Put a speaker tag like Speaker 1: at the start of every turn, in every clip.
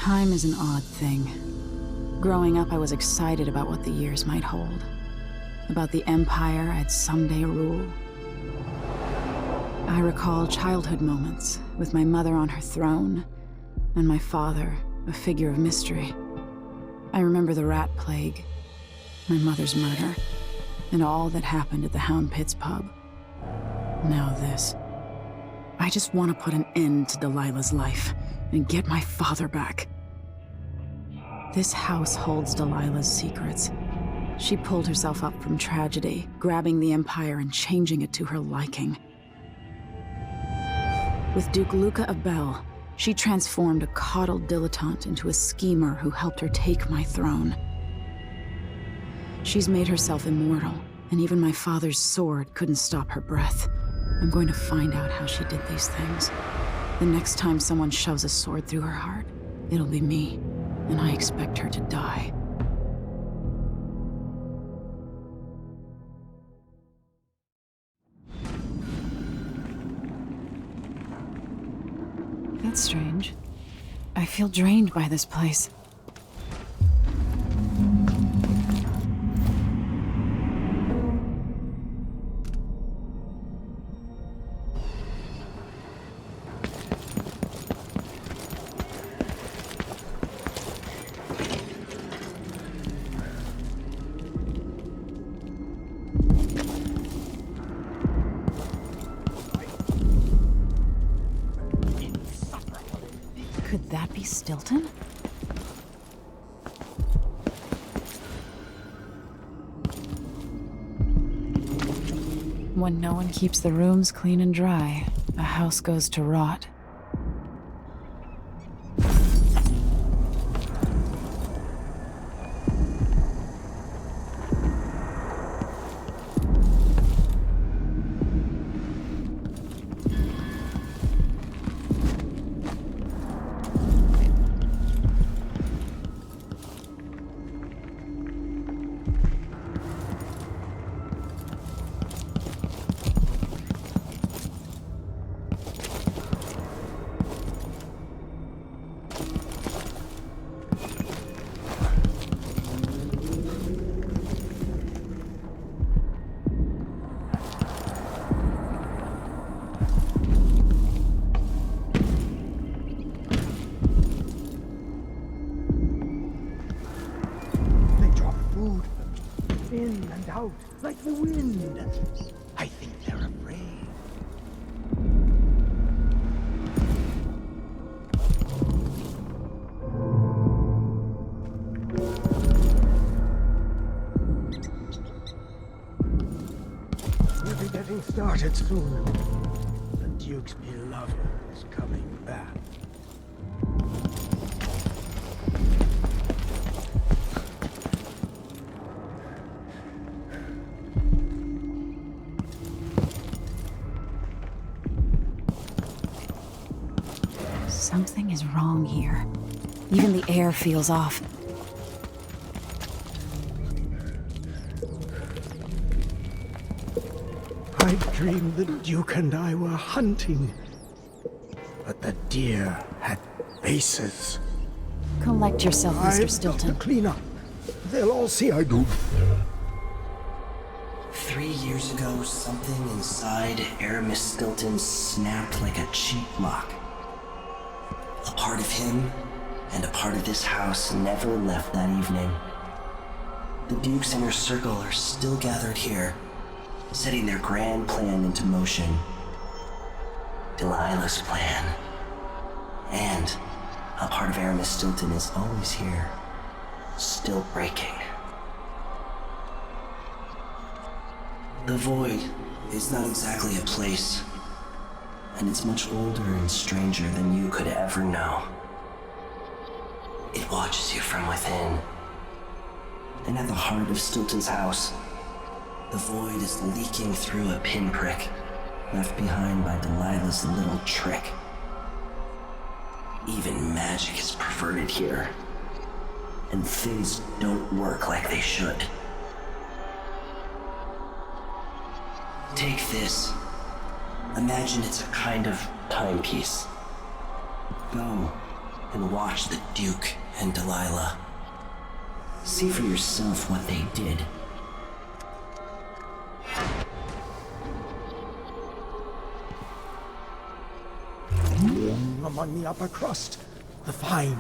Speaker 1: Time is an odd thing. Growing up, I was excited about what the years might hold. About the empire I'd someday rule. I recall childhood moments, with my mother on her throne, and my father, a figure of mystery. I remember the rat plague, my mother's murder, and all that happened at the Hound Pits pub. Now this. I just want to put an end to Delilah's life, and get my father back. This house holds Delilah's secrets. She pulled herself up from tragedy, grabbing the Empire and changing it to her liking. With Duke Luca of Bell, she transformed a coddled dilettante into a schemer who helped her take my throne. She's made herself immortal, and even my father's sword couldn't stop her breath. I'm going to find out how she did these things. The next time someone shoves a sword through her heart, it'll be me, and I expect her to die. That's strange. I feel drained by this place. Could that be Stilton? When no one keeps the rooms clean and dry, a house goes to rot.
Speaker 2: In and out, like the wind. I think they're afraid. We'll be getting started soon. The Duke's beloved is coming back.
Speaker 1: Something is wrong here. Even the air feels off.
Speaker 2: I dreamed the Duke and I were hunting, but the deer had faces.
Speaker 1: Collect yourself, Mr. Stilton.
Speaker 2: Clean up. They'll all see I do.
Speaker 3: 3 years ago, something inside Aramis Stilton snapped like a cheap lock. A part of him and a part of this house never left that evening. The Duke's inner circle are still gathered here, setting their grand plan into motion. Delilah's plan. And a part of Aramis Stilton is always here, still breaking. The Void is not exactly a place, and it's much older and stranger than you could ever know. It watches you from within. And at the heart of Stilton's house, the Void is leaking through a pinprick left behind by Delilah's little trick. Even magic is perverted here, and things don't work like they should. Take this. Imagine it's a kind of timepiece. Go and watch the Duke and Delilah. See for yourself what they did.
Speaker 2: Among the upper crust, the fine.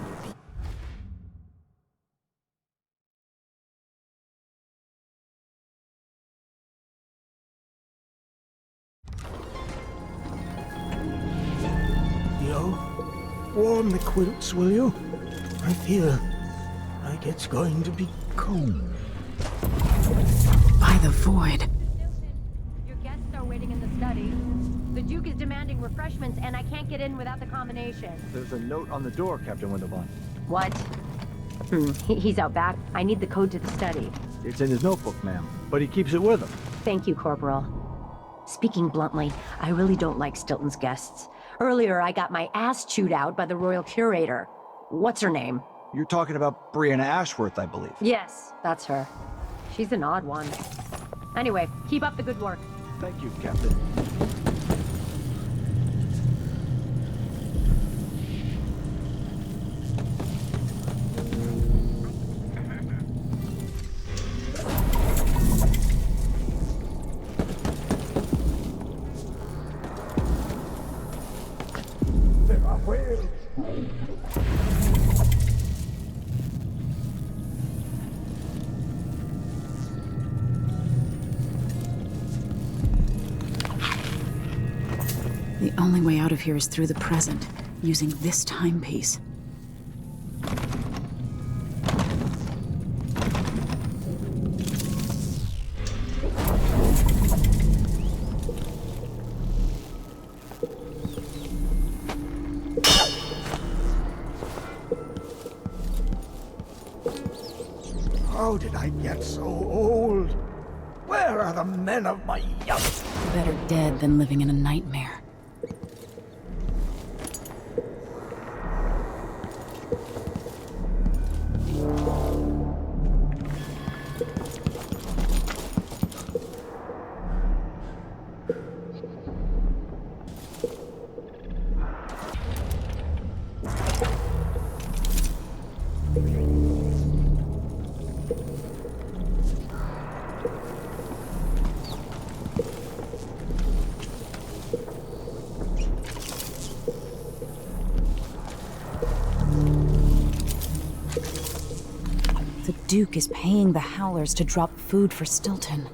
Speaker 2: Theo, warm the quilts, will you? I feel like it's going to be cold.
Speaker 1: By the void.
Speaker 4: Your guests are waiting in the study. The Duke is demanding refreshments, and I can't get in without the combination.
Speaker 5: There's a note on the door, Captain Windelbon.
Speaker 4: What? He's out back. I need the code to the study.
Speaker 5: It's in his notebook, ma'am, but he keeps it with him.
Speaker 4: Thank you, Corporal. Speaking bluntly, I really don't like Stilton's guests. Earlier, I got my ass chewed out by the Royal Curator. What's her name?
Speaker 5: You're talking about Brianna Ashworth, I believe.
Speaker 4: Yes, that's her. She's an odd one. Anyway, keep up the good work.
Speaker 5: Thank you, Captain.
Speaker 2: There are whales.
Speaker 1: The only way out of here is through the present, using this timepiece.
Speaker 2: How did I get so old? Where are the men of my youth?
Speaker 1: Better dead than living in a nightmare. The Duke is paying the Howlers to drop food for Stilton.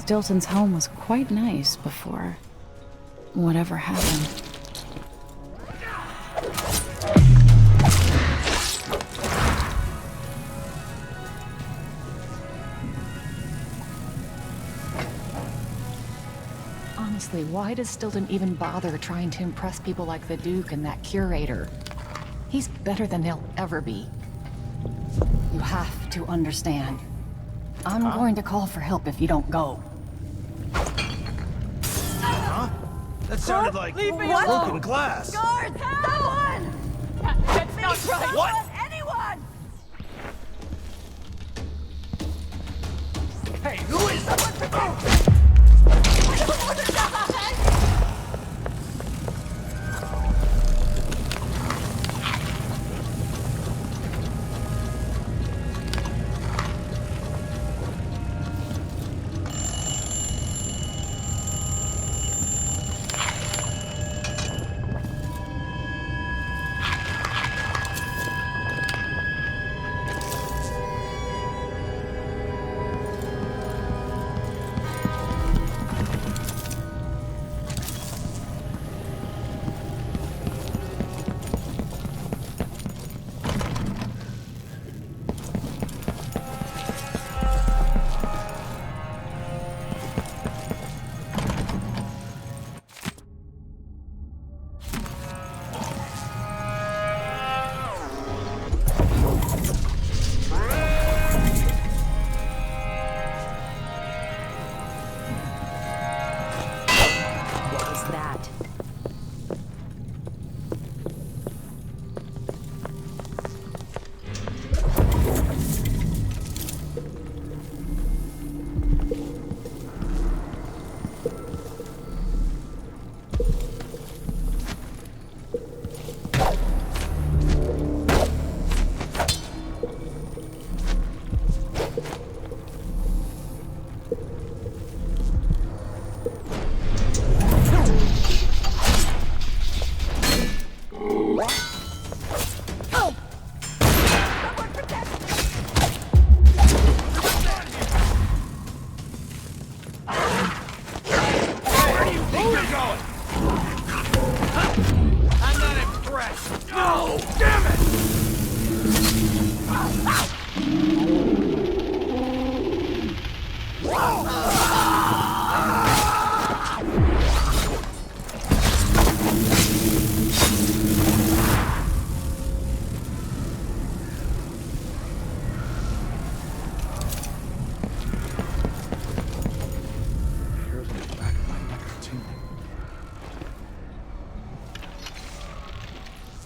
Speaker 1: Stilton's home was quite nice before whatever happened.
Speaker 6: Honestly, why does Stilton even bother trying to impress people like the Duke and that curator? He's better than they'll ever be. You have to understand. I'm going to call for help if you don't go.
Speaker 7: That sounded like broken glass.
Speaker 8: Guards! Someone! That's not right!
Speaker 7: What?
Speaker 8: Anyone!
Speaker 7: Hey, who is...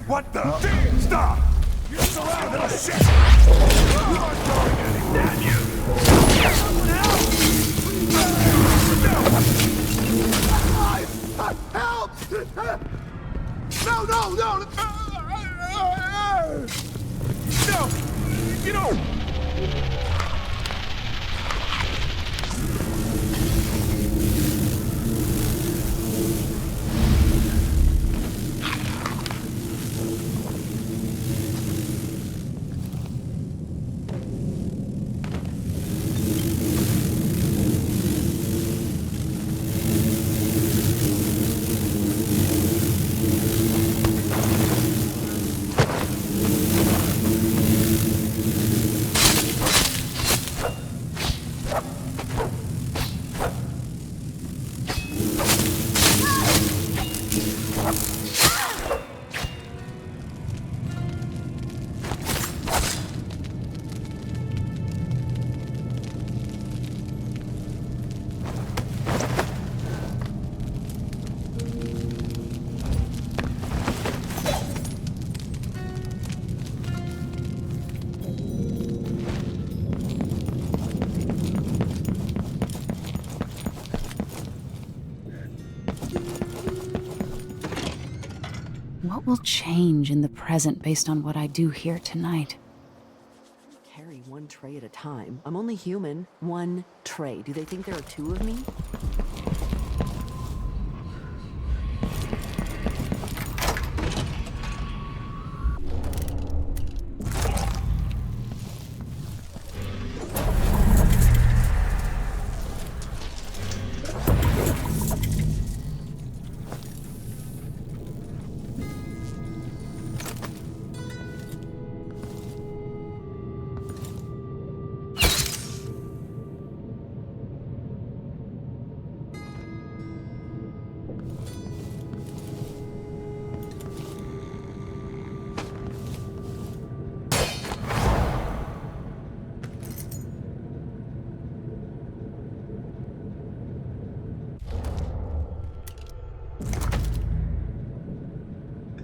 Speaker 7: What the? Stop! You're surrounded! Oh, shit! You aren't going anywhere! Damn you! Someone help! Help! No, no, no! No! You know...
Speaker 1: What will change in the present based on what I do here tonight?
Speaker 9: Carry one tray at a time. I'm only human. One tray. Do they think there are two of me?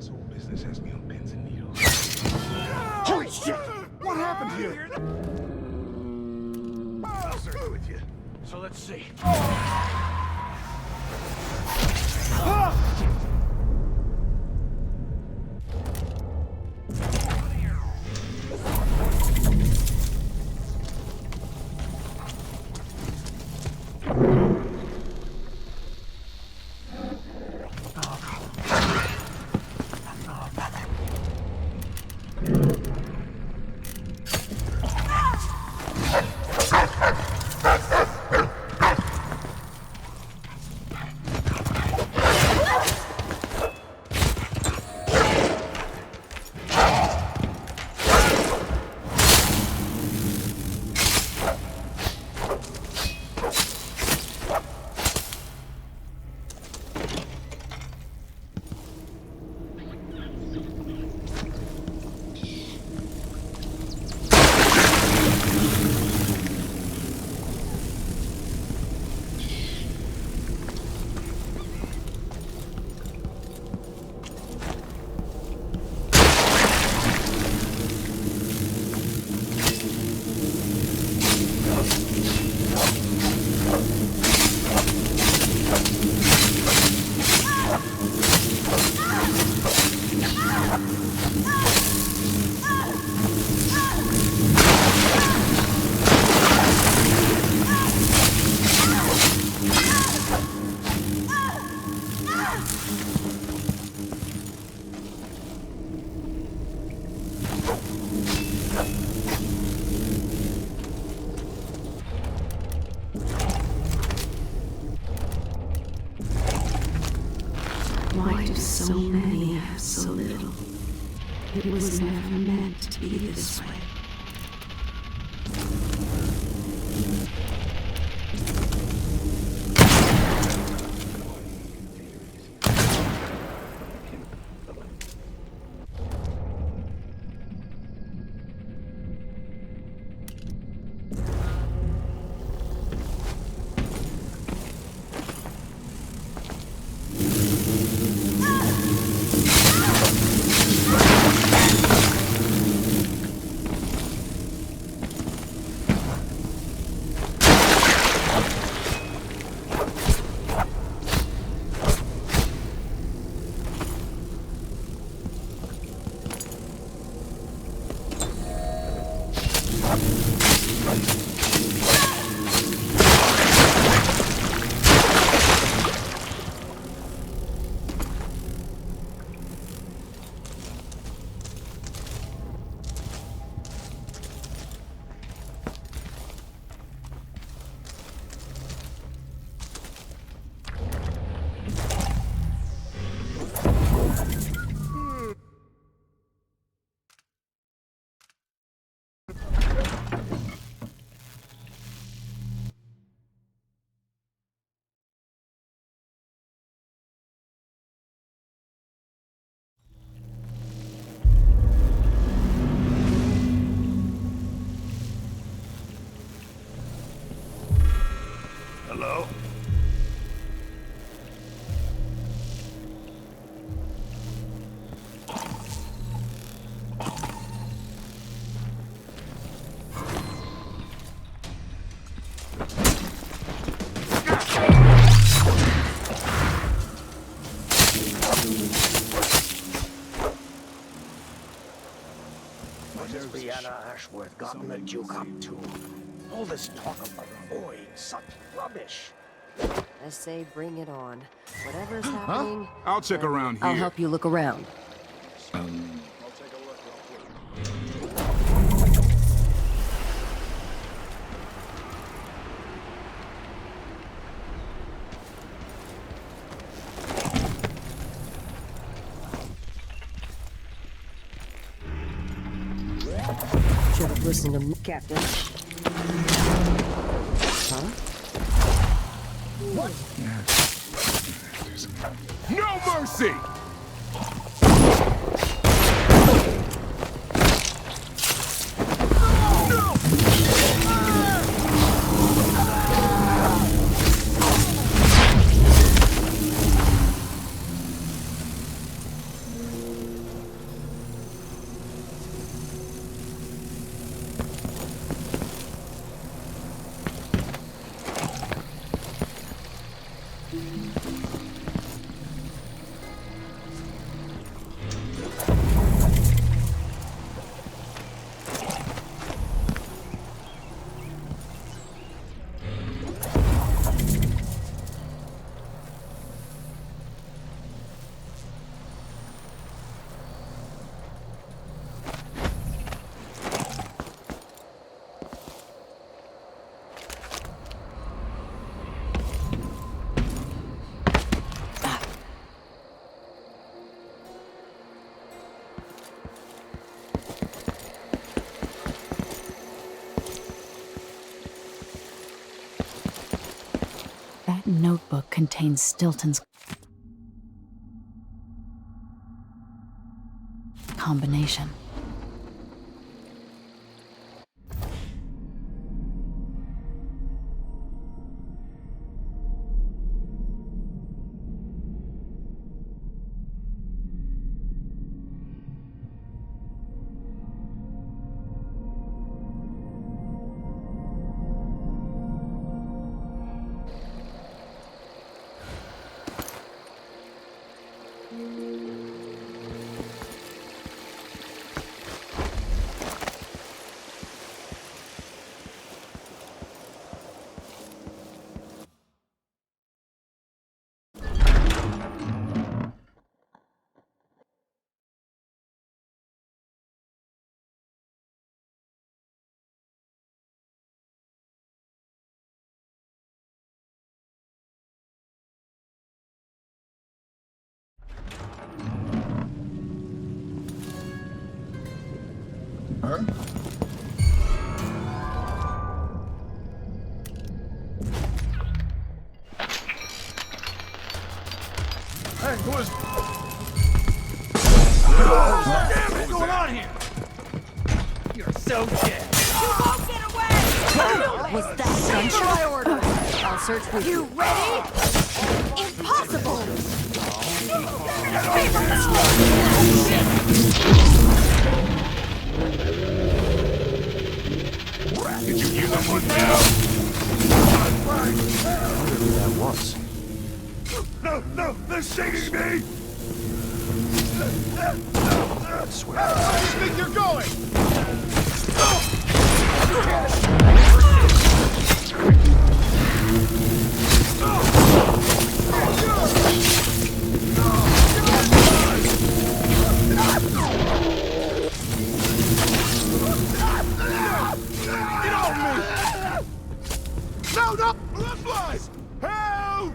Speaker 7: This whole business has me on pins and needles.
Speaker 2: Holy shit! What happened here?
Speaker 7: I'll search with you.
Speaker 5: So let's see.
Speaker 1: Why do so many have so little? It was never meant to be this way.
Speaker 7: Hello?
Speaker 2: What has Brianna Ashworth gotten the Duke up to? All this talk about avoid such rubbish.
Speaker 9: I say bring it on. Whatever's happening...
Speaker 7: I'll check around here.
Speaker 9: I'll help you look around. Should have listened to me, Captain. Huh?
Speaker 7: What? No mercy!
Speaker 1: notebook contains Stilton's combination.
Speaker 7: Hey, what's going on here? You're so dead.
Speaker 8: You won't get away!
Speaker 4: Was that gunshot?
Speaker 8: My order!
Speaker 4: I'll search for
Speaker 8: You ready? Impossible!
Speaker 7: Did you hear that one now?
Speaker 5: Whatever that was.
Speaker 7: No, they're shaking me!
Speaker 5: I swear.
Speaker 7: Where do you think you're going? Get off me! No! Bloodflies! Help!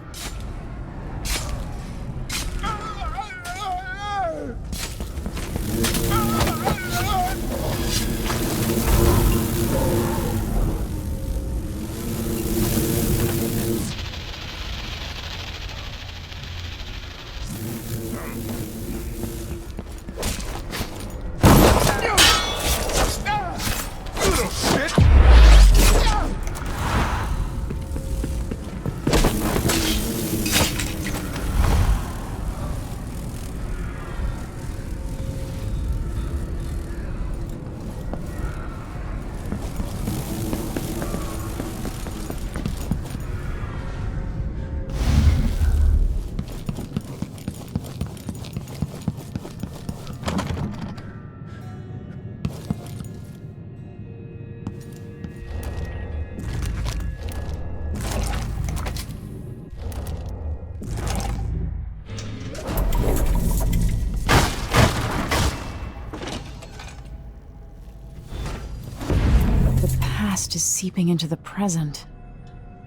Speaker 7: Little shit!
Speaker 1: The past is seeping into the present,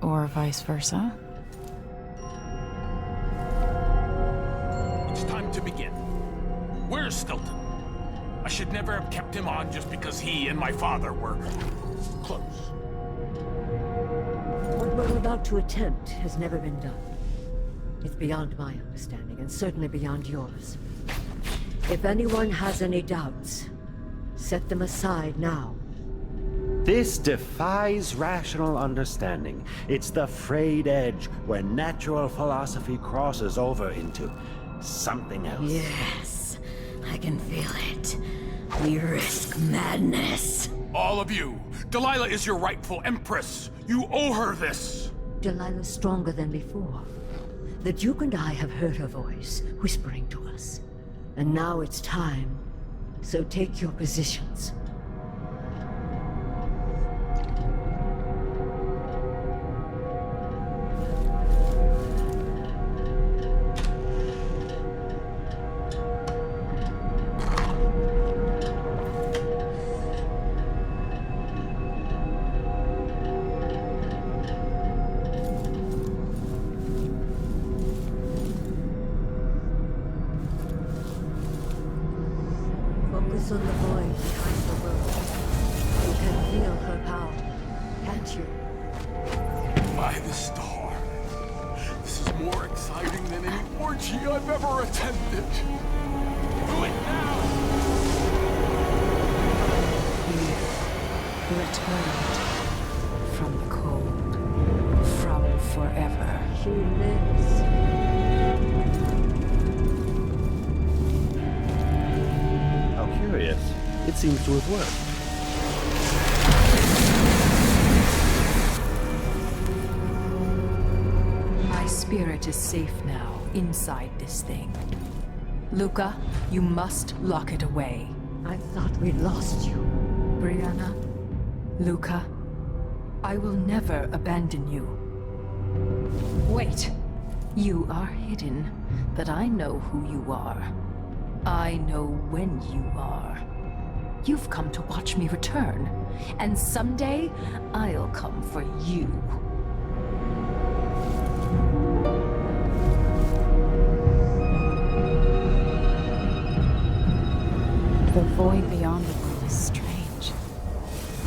Speaker 1: or vice versa.
Speaker 10: It's time to begin. Where's Stilton? I should never have kept him on just because he and my father were close.
Speaker 11: What we're about to attempt has never been done. It's beyond my understanding, and certainly beyond yours. If anyone has any doubts, set them aside now.
Speaker 12: This defies rational understanding. It's the frayed edge where natural philosophy crosses over into something else.
Speaker 11: Yes, I can feel it. We risk madness.
Speaker 10: All of you, Delilah is your rightful empress. You owe her this.
Speaker 11: Delilah's stronger than before. The Duke and I have heard her voice, whispering to us. And now it's time. So take your positions. Focus on the void behind the world. You can feel her power, can't you?
Speaker 10: By the star. more exciting than any orgy I've ever attended. Do it now!
Speaker 1: Returned from the cold, from forever.
Speaker 11: She lives.
Speaker 12: How curious. It seems to have worked.
Speaker 13: My spirit is safe now, inside this thing. Luca, you must lock it away.
Speaker 11: I thought we'd lost you.
Speaker 13: Brianna, Luca, I will never abandon you. Wait! You are hidden, but I know who you are. I know when you are. You've come to watch me return, and someday I'll come for you.
Speaker 1: The void beyond the world is strange.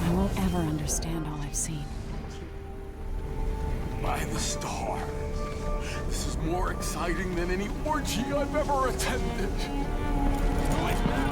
Speaker 1: I won't ever understand all I've seen.
Speaker 10: By the stars. This is more exciting than any orgy I've ever attended. Do it now!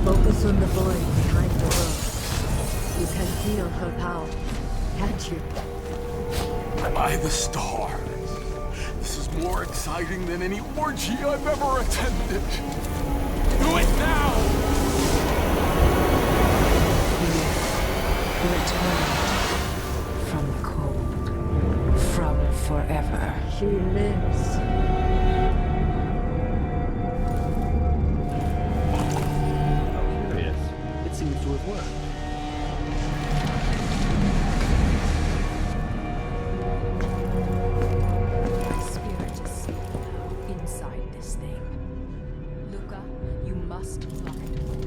Speaker 11: Focus on the void behind the world. You can feel her power, can't you?
Speaker 10: By the stars. This is more exciting than any orgy I've ever attended. Do it now!
Speaker 1: Returned from the cold, from forever.
Speaker 11: She lives.
Speaker 12: It seems to have worked.
Speaker 13: My spirit is safe now, inside this thing. Luca, you must lock it away.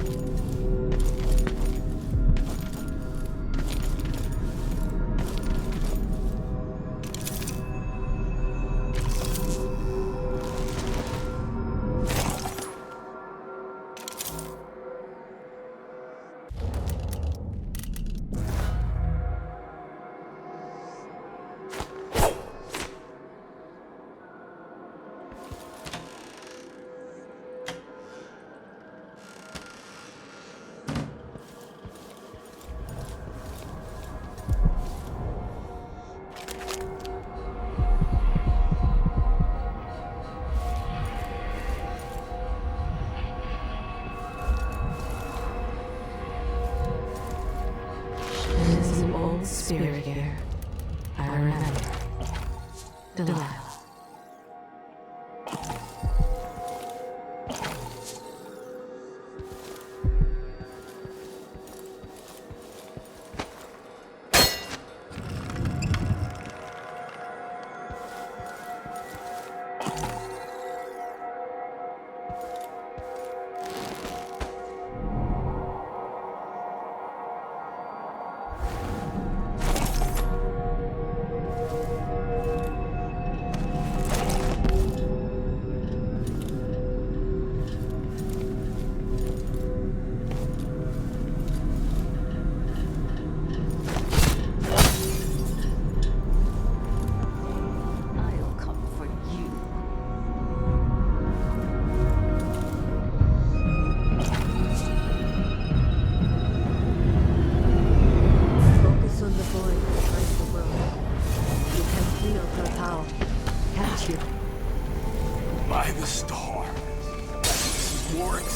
Speaker 1: There's an old spirit here. I remember. Delilah.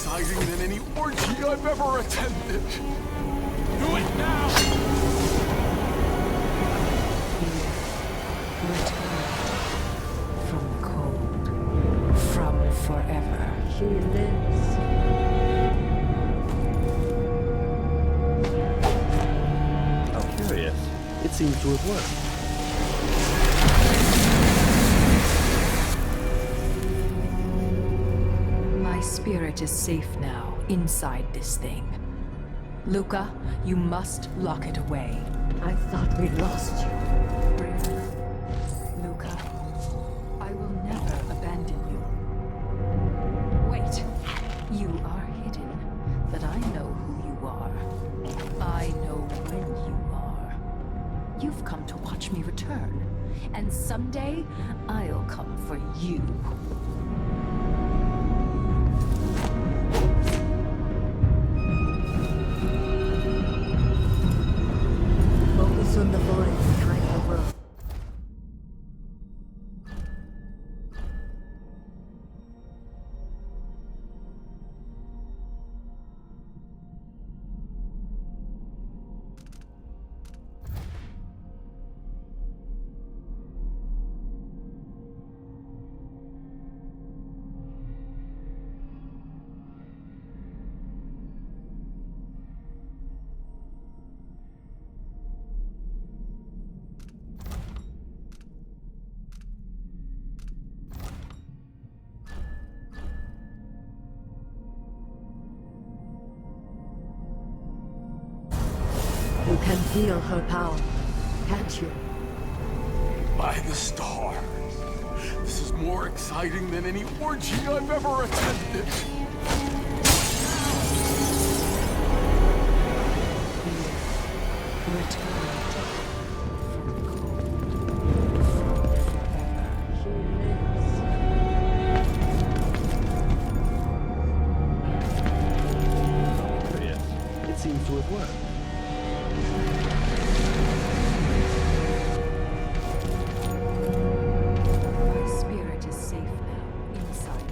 Speaker 10: exciting than any orgy I've ever attended. Do it now!
Speaker 13: From the cold. From forever.
Speaker 11: She lives.
Speaker 12: How curious. It seems to have worked.
Speaker 13: My spirit is safe now, inside this thing. Luca, you must lock it away.
Speaker 11: I thought we'd lost you.
Speaker 13: Luca, I will never abandon you. Wait, you are hidden, but I know who you are. I know when you are. You've come to watch me return, and someday I'll come for you.
Speaker 11: Focus on the void behind the world. You can feel her power, can't you?
Speaker 10: By the stars. This is more exciting than any orgy I've ever attended.
Speaker 12: Curious. It seems to have worked.
Speaker 13: My spirit is safe now, inside.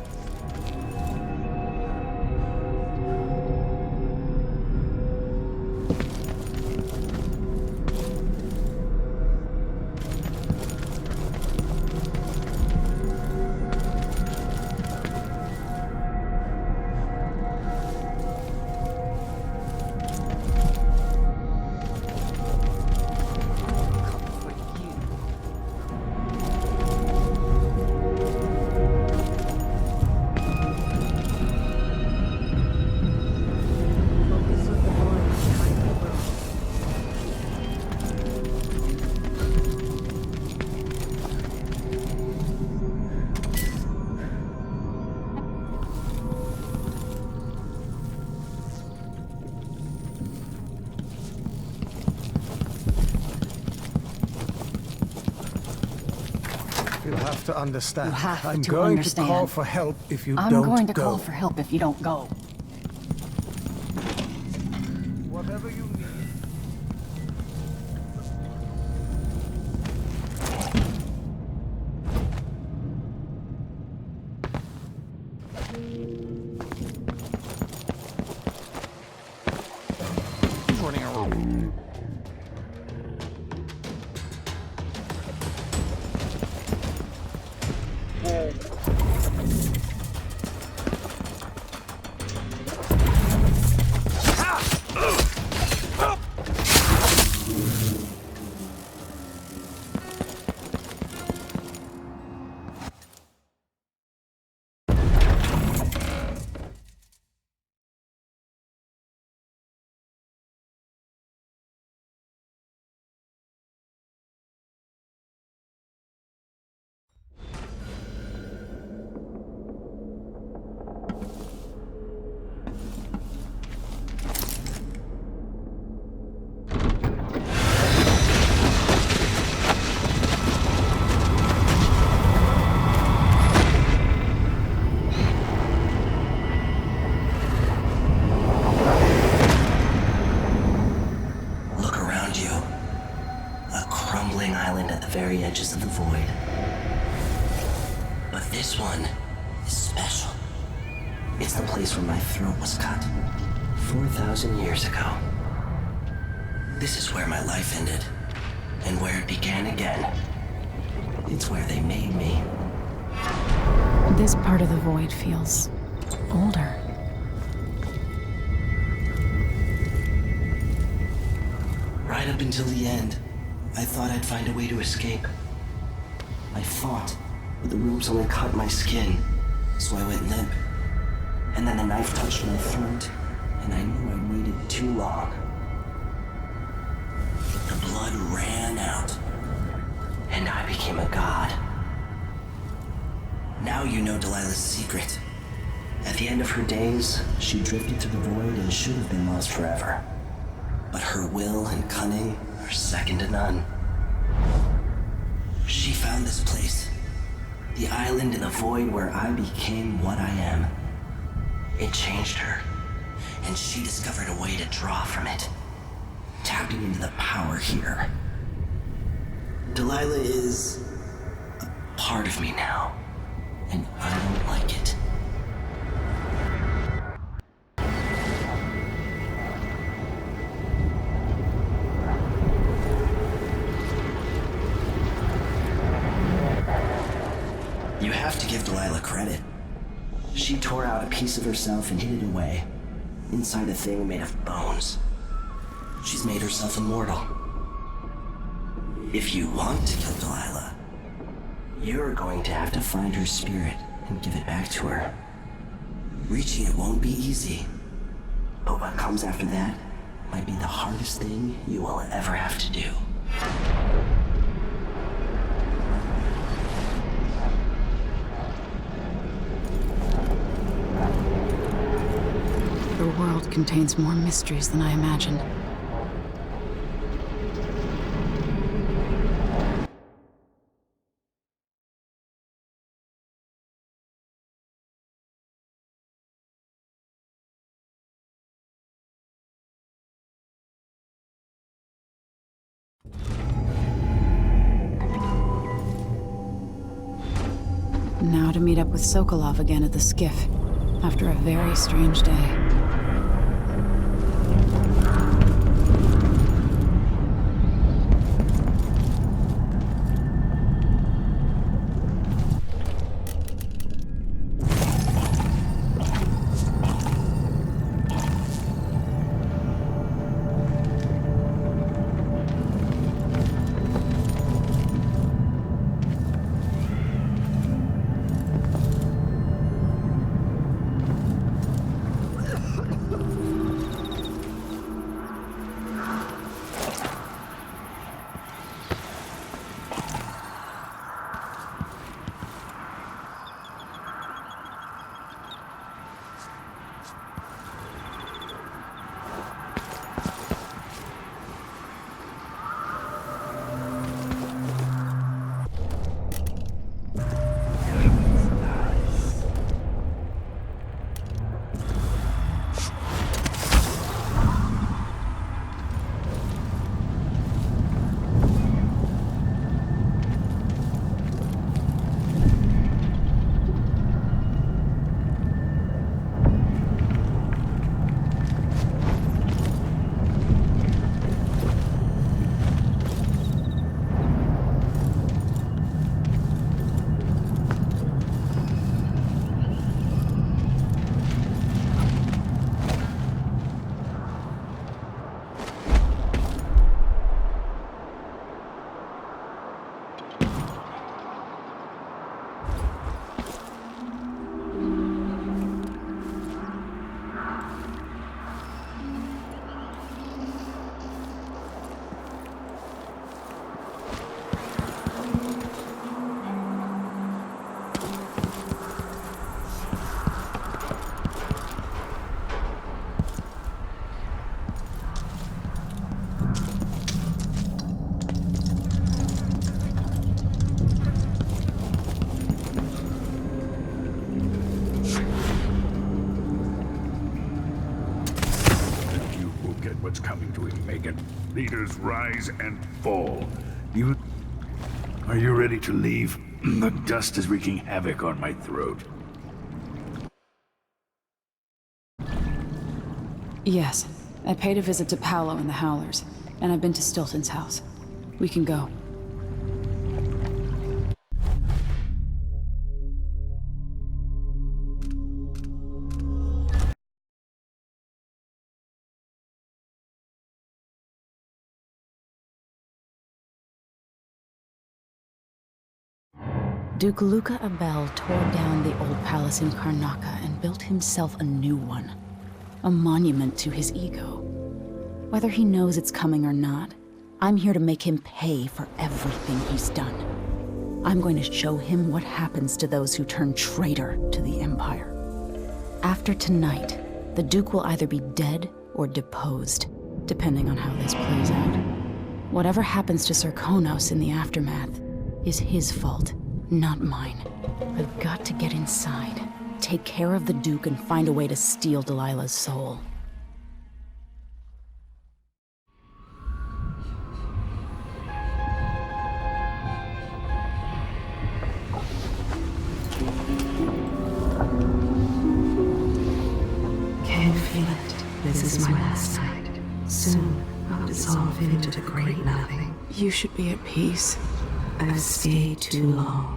Speaker 11: Focus on the void behind the world.
Speaker 2: You'll have to understand.
Speaker 6: You have
Speaker 2: I'm
Speaker 6: to
Speaker 2: going
Speaker 6: understand.
Speaker 2: to call for help if you
Speaker 6: I'm
Speaker 2: don't
Speaker 6: going to
Speaker 2: go.
Speaker 6: call for help if you don't go.
Speaker 2: Whatever you need.
Speaker 10: Who's running around?
Speaker 3: very edges of the void. But this one is special. It's the place where my throat was cut 4,000 years ago. This is where my life ended, and where it began again. It's where they made me.
Speaker 1: This part of the void feels older.
Speaker 3: Right up until the end, I thought I'd find a way to escape. I fought, but the ropes only cut my skin, so I went limp. And then the knife touched my throat, and I knew I'd waited too long. The blood ran out, and I became a god. Now you know Delilah's secret. At the end of her days, she drifted through the void and should have been lost forever. But her will and cunning are second to none. She found this place, the island in the void where I became what I am. It changed her, and she discovered a way to draw from it, tapping into the power here. Delilah is a part of me now, and I don't like it. You have to give Delilah credit. She tore out a piece of herself and hid it away, inside a thing made of bones. She's made herself immortal. If you want to kill Delilah, you're going to have to find her spirit and give it back to her. Reaching it won't be easy, but what comes after that might be the hardest thing you will ever have to do.
Speaker 1: The world contains more mysteries than I imagined. Now to meet up with Sokolov again at the skiff, after a very strange day.
Speaker 7: What's coming to him, Megan. Leaders rise and fall. Are you ready to leave? The dust is wreaking havoc on my throat.
Speaker 1: Yes. I paid a visit to Paolo and the Howlers, and I've been to Stilton's house. We can go. Duke Luca Abel tore down the old palace in Karnaca and built himself a new one. A monument to his ego. Whether he knows it's coming or not, I'm here to make him pay for everything he's done. I'm going to show him what happens to those who turn traitor to the Empire. After tonight, the Duke will either be dead or deposed, depending on how this plays out. Whatever happens to Sir Konos in the aftermath is his fault, not mine. I've got to get inside, take care of the Duke, and find a way to steal Delilah's soul.
Speaker 14: Can't feel it. This is my last night. Soon, I'll dissolve into the great nothing.
Speaker 1: You should be at peace.
Speaker 14: I've stayed too long.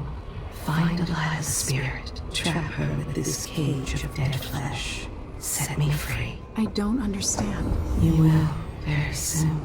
Speaker 14: Find Delilah's spirit. Trap her with this cage of dead flesh. Set me free.
Speaker 1: I don't understand.
Speaker 14: You will, very soon.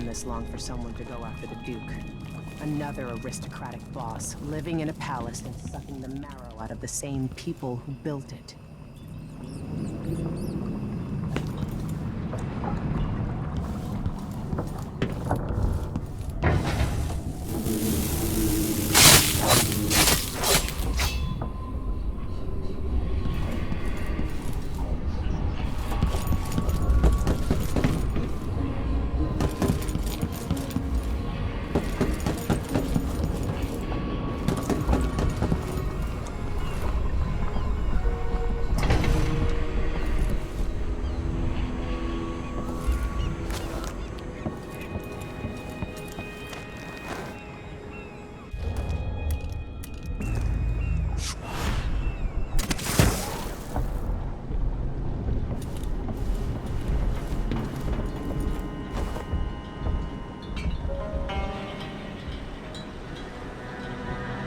Speaker 15: This long for someone to go after the Duke. Another aristocratic boss, living in a palace and sucking the marrow out of the same people who built it.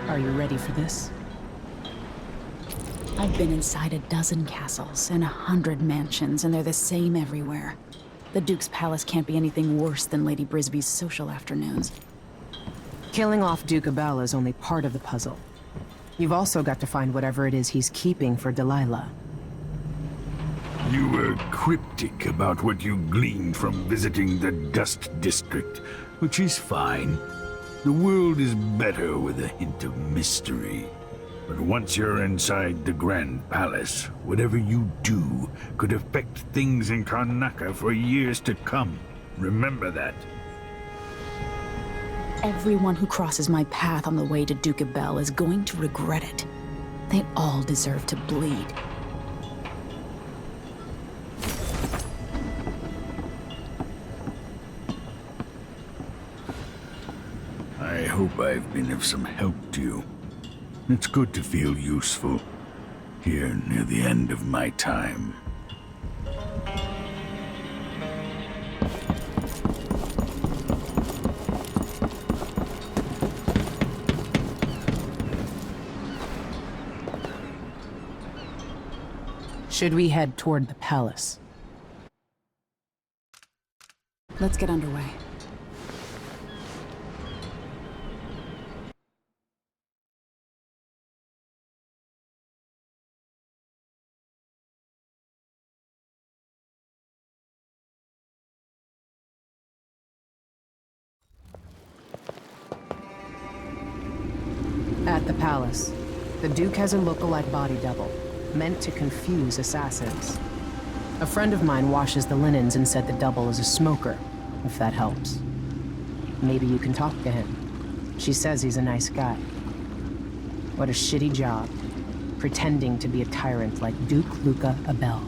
Speaker 15: Are you ready for this?
Speaker 1: I've been inside a dozen castles and 100 mansions, and they're the same everywhere. The Duke's palace can't be anything worse than Lady Brisby's social afternoons.
Speaker 15: Killing off Duke Abel is only part of the puzzle. You've also got to find whatever it is he's keeping for Delilah.
Speaker 7: You were cryptic about what you gleaned from visiting the Dust District, which is fine. The world is better with a hint of mystery. But once you're inside the Grand Palace, whatever you do could affect things in Karnaca for years to come. Remember that.
Speaker 1: Everyone who crosses my path on the way to Duke Abel is going to regret it. They all deserve to bleed.
Speaker 7: I hope I've been of some help to you. It's good to feel useful, here near the end of my time.
Speaker 15: Should we head toward the palace?
Speaker 1: Let's get underway.
Speaker 15: At the palace, the Duke has a look-alike body double, meant to confuse assassins. A friend of mine washes the linens and said the double is a smoker, if that helps. Maybe you can talk to him. She says he's a nice guy. What a shitty job, pretending to be a tyrant like Duke Luca Abel.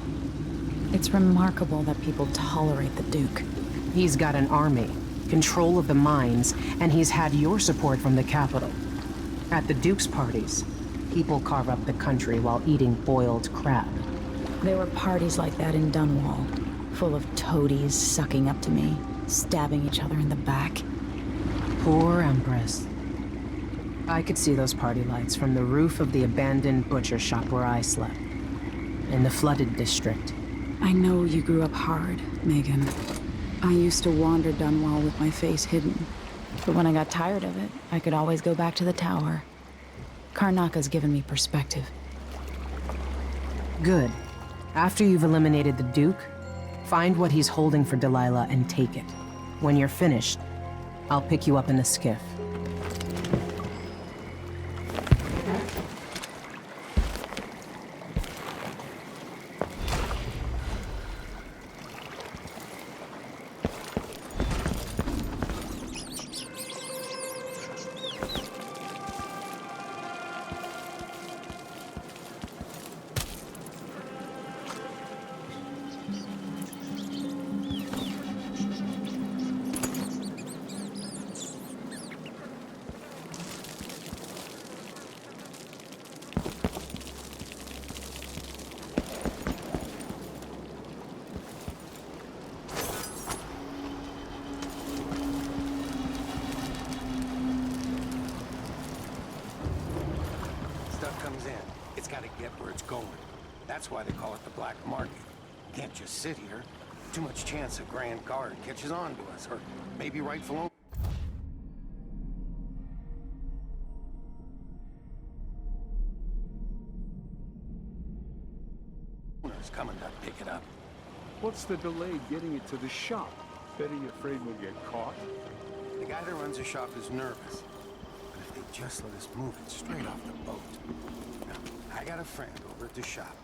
Speaker 1: It's remarkable that people tolerate the Duke.
Speaker 15: He's got an army, control of the mines, and he's had your support from the capital. At the Duke's parties, people carve up the country while eating boiled crab.
Speaker 1: There were parties like that in Dunwall, full of toadies sucking up to me, stabbing each other in the back.
Speaker 15: Poor Empress. I could see those party lights from the roof of the abandoned butcher shop where I slept, in the flooded district.
Speaker 1: I know you grew up hard, Megan. I used to wander Dunwall with my face hidden. But when I got tired of it, I could always go back to the tower. Karnaka's given me perspective.
Speaker 15: Good. After you've eliminated the Duke, find what he's holding for Delilah and take it. When you're finished, I'll pick you up in a skiff.
Speaker 16: That's why they call it the black market. Can't just sit here. Too much chance a Grand Guard catches on to us, or maybe rightful owners coming to pick it up.
Speaker 10: What's the delay getting it to the shop? Bet you afraid we'll get caught?
Speaker 16: The guy that runs the shop is nervous. But if they just let us move it straight off the boat. Now, I got a friend over at the shop.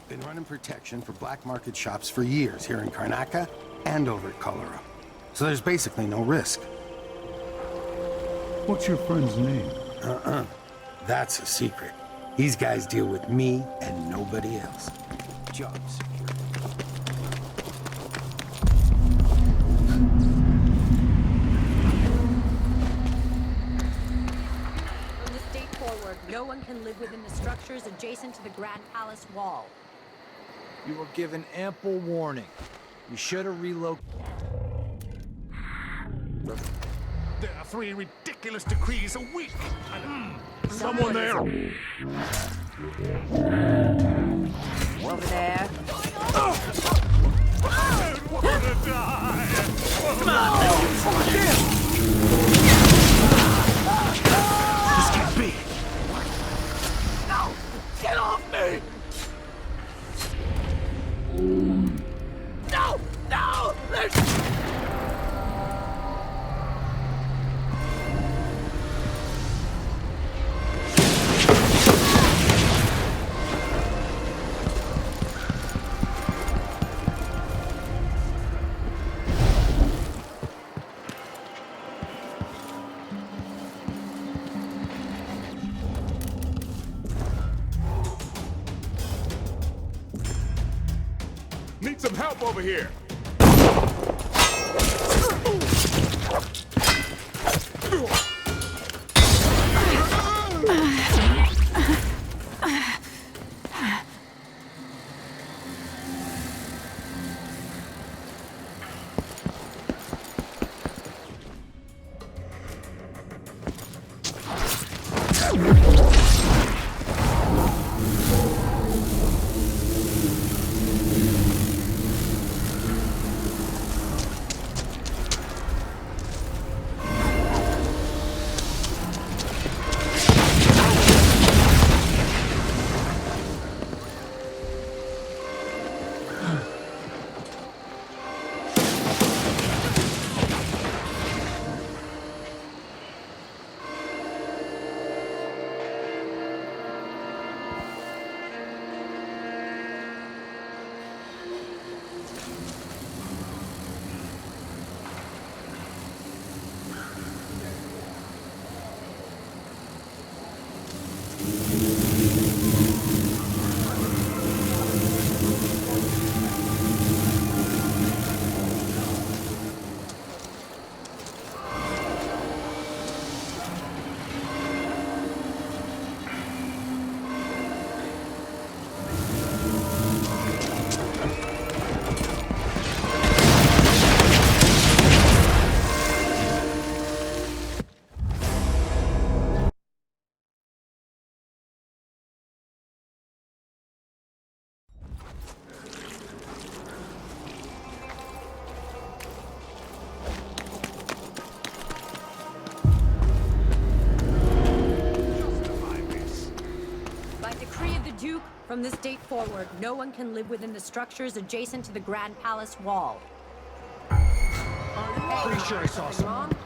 Speaker 16: Been running protection for black market shops for years here in Karnaka and over at Colorado. So there's basically no risk.
Speaker 10: What's your friend's name?
Speaker 16: That's a secret. These guys deal with me and nobody else. Job secure.
Speaker 4: From this date forward, no one can live within the structures adjacent to the Grand Palace wall.
Speaker 17: You were given ample warning. You should have relocated.
Speaker 7: There are 3 ridiculous decrees a week. Someone there.
Speaker 4: Over there.
Speaker 7: I want to die.
Speaker 2: This can't be.
Speaker 7: No! Get off me! No! No! Need some help over here.
Speaker 4: From this date forward, no one can live within the structures adjacent to the Grand Palace wall.
Speaker 17: Pretty sure I saw someone.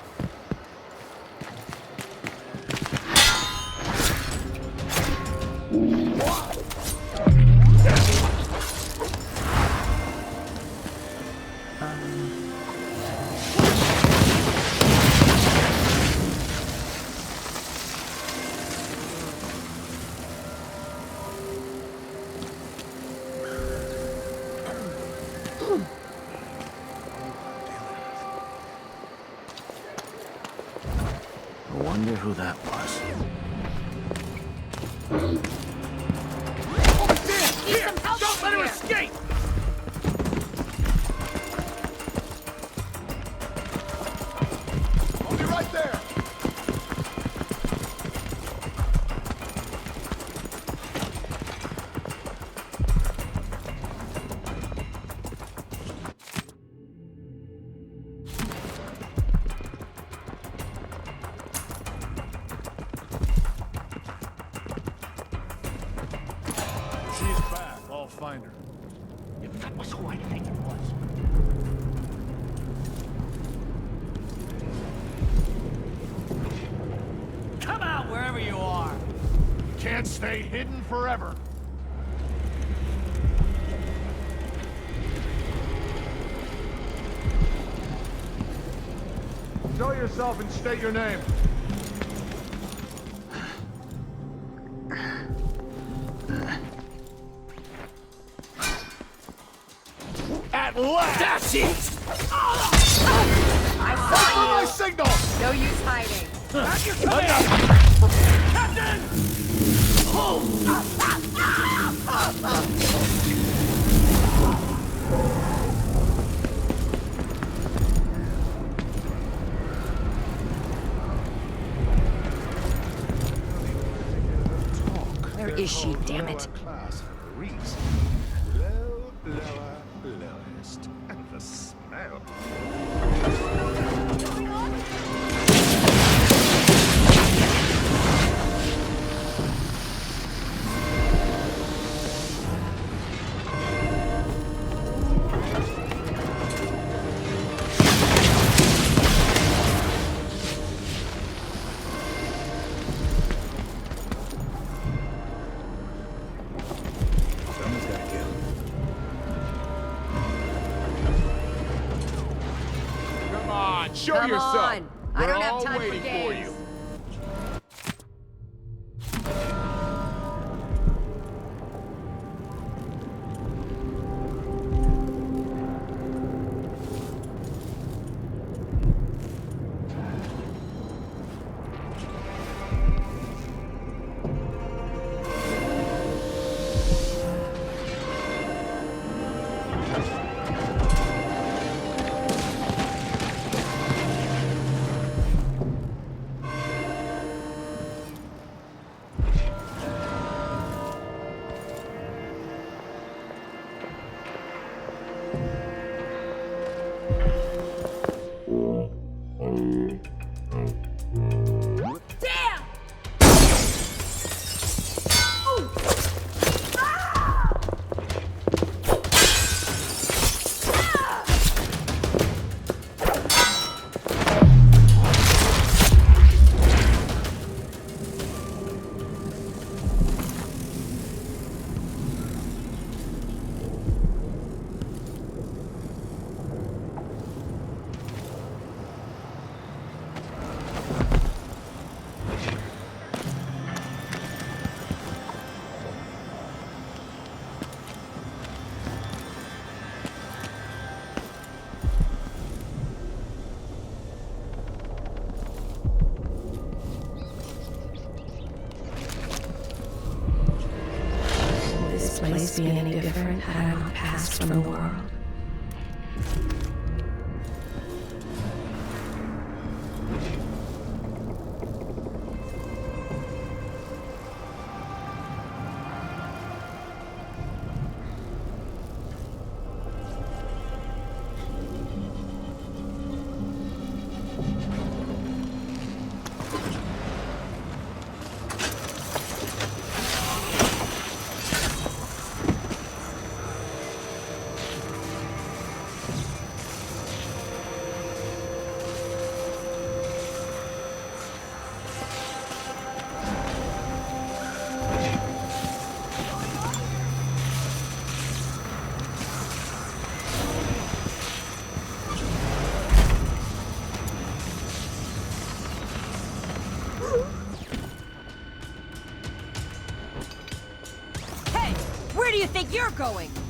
Speaker 5: I wonder who that was.
Speaker 8: Don't let her escape!
Speaker 10: I'll be right there.
Speaker 17: She's back. I'll find her.
Speaker 5: If that was who I think it was.
Speaker 8: Come out wherever you are!
Speaker 10: You can't stay hidden forever. Show yourself and state your name. At last!
Speaker 8: That's it!
Speaker 4: I
Speaker 10: Wait for
Speaker 4: saw
Speaker 10: my
Speaker 4: you!
Speaker 10: signal!
Speaker 4: No use hiding.
Speaker 8: At your command! Captain!
Speaker 4: Where is she, damn it?
Speaker 5: Class for a reason. Low, lower, lowest. And the smell. Someone's gotta go.
Speaker 10: Come on, show
Speaker 4: Come
Speaker 10: yourself.
Speaker 4: on. I
Speaker 10: We're
Speaker 4: don't have
Speaker 10: all
Speaker 4: time for
Speaker 10: waiting for
Speaker 4: games.
Speaker 10: you.
Speaker 14: Will this place be any different had I not passed from the world?
Speaker 18: you think you're going?